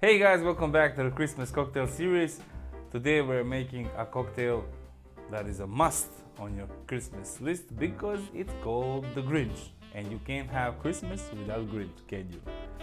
Hey guys, welcome back to the Christmas cocktail series. Today we're making a cocktail that is a must on your Christmas list because it's called the Grinch. And you can't have Christmas without Grinch, can you?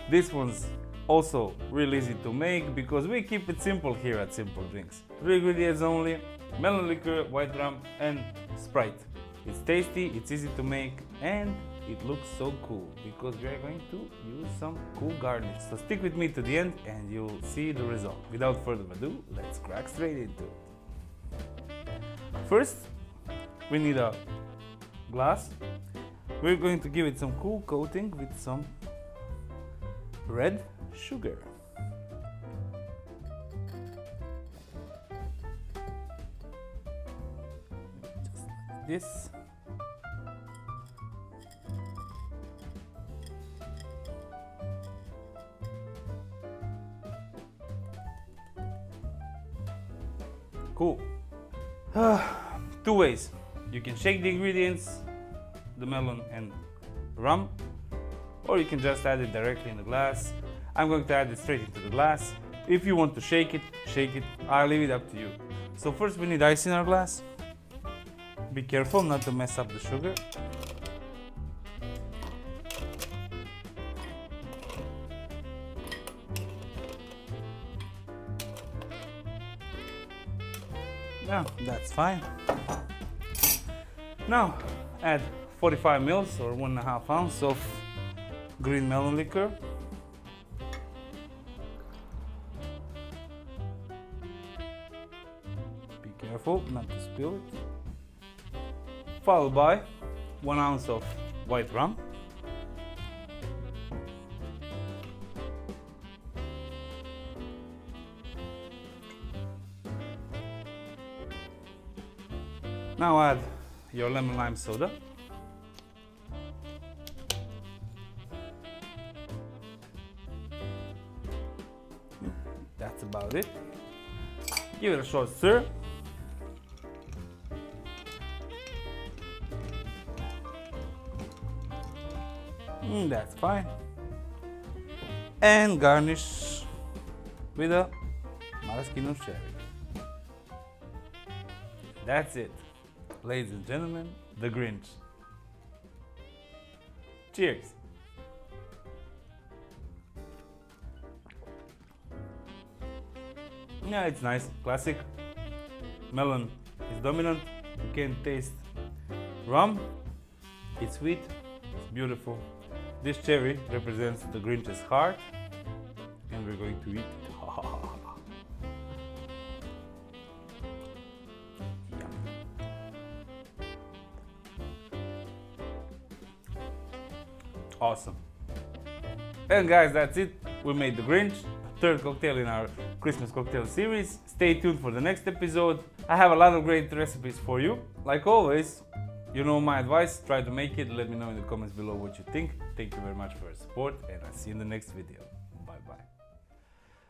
This one's also really easy to make because we keep it simple here at Simple Drinks. 3 ingredients only: melon liqueur, white rum and Sprite. It's tasty, it's easy to make, and it looks so cool because we are going to use some cool garnish. So stick with me to the end and you'll see the result. Without further ado, let's crack straight into it. First, we need a glass. We're going to give it some cool coating with some red sugar. Just like this. Cool. Two ways. You can shake the ingredients, the melon and rum, or you can just add it directly in the glass. I'm going to add it straight into the glass. If you want to shake it, I'll leave it up to you. So first we need ice in our glass. Be careful not to mess up the sugar. Yeah, that's fine. Now add 45 ml or 1.5 ounce of green melon liquor. Be careful not to spill it. Followed by 1 ounce of white rum. Now add your lemon lime soda. That's about it. Give it a short stir. That's fine. And garnish with a Maraschino Cherry. That's it. Ladies and gentlemen, the Grinch. Cheers! Yeah, it's nice, classic. Melon is dominant. You can taste rum. It's sweet, it's beautiful. This cherry represents the Grinch's heart, and we're going to eat it. Awesome. And guys, that's it. We made the Grinch, third cocktail in our Christmas cocktail series. Stay tuned for the next episode. I have a lot of great recipes for you. Like always, you know my advice, try to make it. Let me know in the comments below what you think. Thank you very much for your support and I'll see you in the next video.